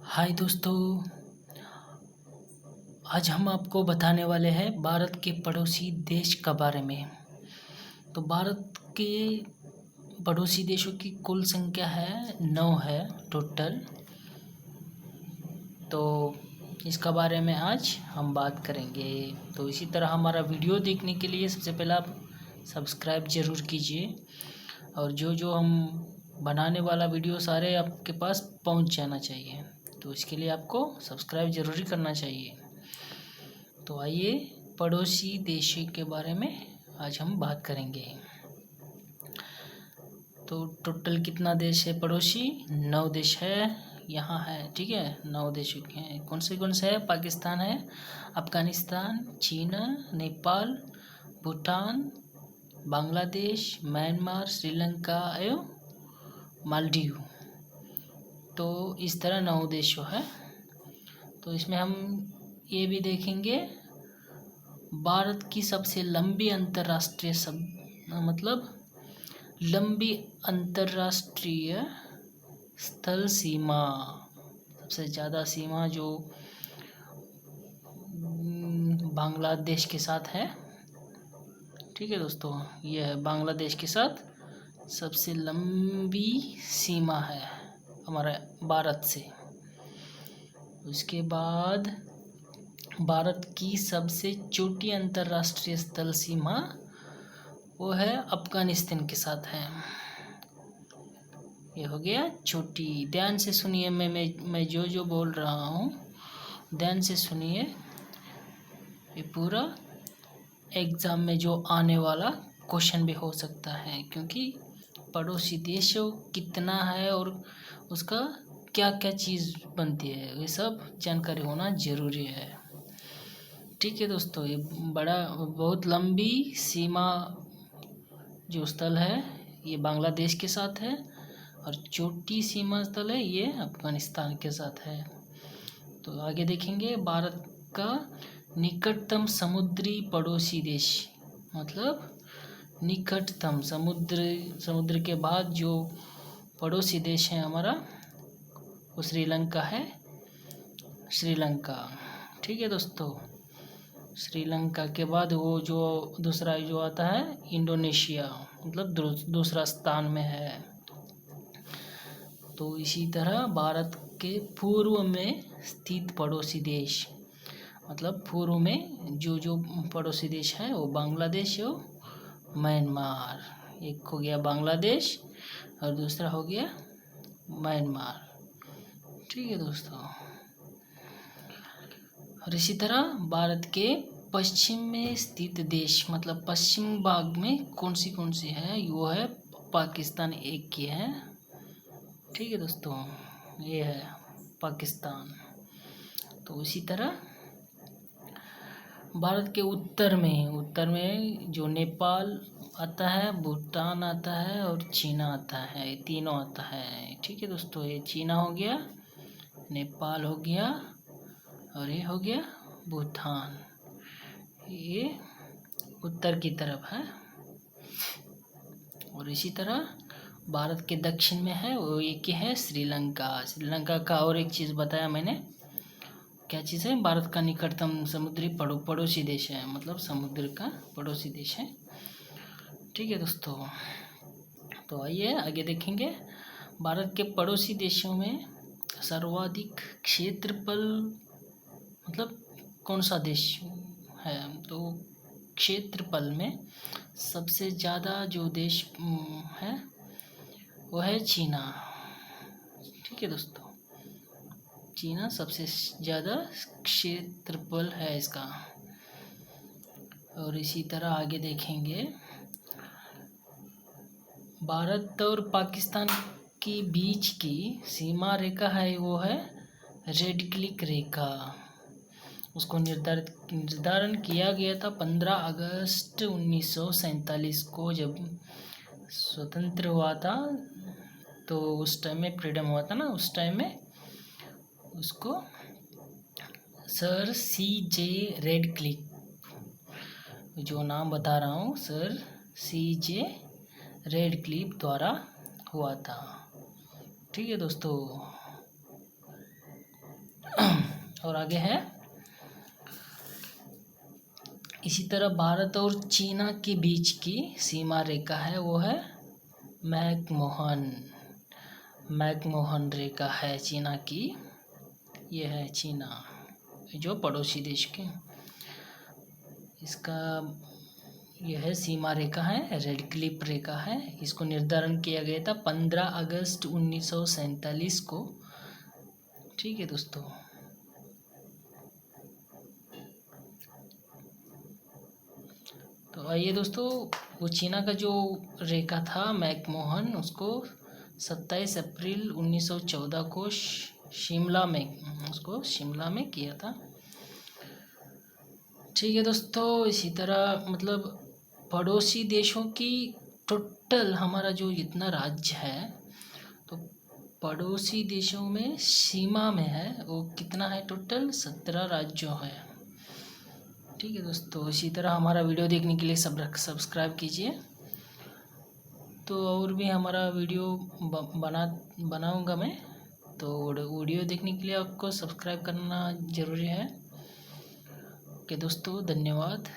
हाय दोस्तों, आज हम आपको बताने वाले हैं भारत के पड़ोसी देश का बारे में। तो भारत के पड़ोसी देशों की कुल संख्या है 9 है टोटल। तो इसका बारे में आज हम बात करेंगे। तो इसी तरह हमारा वीडियो देखने के लिए सबसे पहले आप सब्सक्राइब ज़रूर कीजिए और जो हम बनाने वाला वीडियो सारे आपके पास पहुंच जाना चाहिए। तो इसके लिए आपको सब्सक्राइब ज़रूरी करना चाहिए। तो आइए पड़ोसी देशों के बारे में आज हम बात करेंगे। तो टोटल कितना देश है पड़ोसी? 9 देश है यहाँ है, ठीक है। 9 देशों के हैं। कौन से है? पाकिस्तान है, अफ़गानिस्तान, चीन, नेपाल, भूटान, बांग्लादेश, म्यांमार, श्रीलंका एवं मालदीव। तो इस तरह 9 देशों है। तो इसमें हम ये भी देखेंगे भारत की सबसे लंबी अंतर्राष्ट्रीय लंबी अंतर्राष्ट्रीय स्थल सीमा, सबसे ज़्यादा सीमा जो बांग्लादेश के साथ है, ठीक है दोस्तों। यह है बांग्लादेश के साथ सबसे लंबी सीमा है हमारा भारत से। उसके बाद भारत की सबसे छोटी अंतर्राष्ट्रीय स्थल सीमा वो है अफ़गानिस्तान के साथ है। ये हो गया छोटी। ध्यान से सुनिए, मैं जो बोल रहा हूँ ध्यान से सुनिए। ये पूरा एग्ज़ाम में जो आने वाला क्वेश्चन भी हो सकता है, क्योंकि पड़ोसी देशों कितना है और उसका क्या क्या चीज़ बनती है, ये सब जानकारी होना ज़रूरी है, ठीक है दोस्तों। ये बहुत लंबी सीमा जो स्थल है ये बांग्लादेश के साथ है और छोटी सीमा स्थल है ये अफ़गानिस्तान के साथ है। तो आगे देखेंगे भारत का निकटतम समुद्री पड़ोसी देश, मतलब निकटतम समुद्र के बाद जो पड़ोसी देश है हमारा वो श्रीलंका है। श्रीलंका, ठीक है दोस्तों। श्रीलंका के बाद वो जो दूसरा जो आता है इंडोनेशिया, मतलब दूसरा स्थान में है। तो इसी तरह भारत के पूर्व में स्थित पड़ोसी देश, मतलब पूर्व में जो पड़ोसी देश है वो बांग्लादेश और म्यांमार। एक हो गया बांग्लादेश और दूसरा हो गया म्यांमार, ठीक है दोस्तों। और इसी तरह भारत के पश्चिम में स्थित देश, मतलब पश्चिम भाग में कौन सी है, वो है पाकिस्तान एक की है, ठीक है दोस्तों। ये है पाकिस्तान। तो इसी तरह भारत के उत्तर में जो नेपाल आता है, भूटान आता है और चीना आता है, ये तीनों आता है, ठीक है दोस्तों। ये चीना हो गया, नेपाल हो गया और ये हो गया भूटान। ये उत्तर की तरफ है। और इसी तरह भारत के दक्षिण में है वो एक है श्रीलंका। श्रीलंका का और एक चीज़ बताया मैंने, क्या चीज़ है? भारत का निकटतम समुद्री पड़ोसी देश है, मतलब समुद्र का पड़ोसी देश है, ठीक है दोस्तों। तो आइए आगे देखेंगे भारत के पड़ोसी देशों में सर्वाधिक क्षेत्रफल, मतलब कौन सा देश है। तो क्षेत्रफल में सबसे ज़्यादा जो देश है वो है चीना, ठीक है दोस्तों। चीना सबसे ज़्यादा क्षेत्रफल है इसका। और इसी तरह आगे देखेंगे भारत और पाकिस्तान के बीच की सीमा रेखा है वो है रेड क्लिक रेखा। उसको निर्धारण किया गया था 15 अगस्त 1947 को, जब स्वतंत्र हुआ था। तो उस टाइम में फ्रीडम हुआ था ना, उस टाइम में उसको सर CJ रेडक्लिफ, जो नाम बता रहा हूँ, सर CJ रेडक्लिफ द्वारा हुआ था, ठीक है दोस्तों। और आगे है इसी तरह भारत और चीना के बीच की सीमा रेखा है, वो है मैकमोहन रेखा है चीना की। ये है चीना जो पड़ोसी देश के, इसका यह है सीमा रेखा है, रेड क्लिफ रेखा है। इसको निर्धारण किया गया था 15 अगस्त 1947 को। ठीक है दोस्तों, तो आइए दोस्तों, वो चीना का जो रेखा था मैकमोहन, उसको 27 अप्रैल 1914 को शिमला में किया था। ठीक है दोस्तों, इसी तरह मतलब पड़ोसी देशों की टोटल हमारा जो इतना राज्य है, तो पड़ोसी देशों में सीमा में है वो कितना है, टोटल 17 राज्यों है। ठीक है दोस्तों, इसी तरह हमारा वीडियो देखने के लिए सब्सक्राइब कीजिए। तो और भी हमारा वीडियो बनाऊंगा मैं, तो वीडियो देखने के लिए आपको सब्सक्राइब करना ज़रूरी है। ओके दोस्तों, धन्यवाद।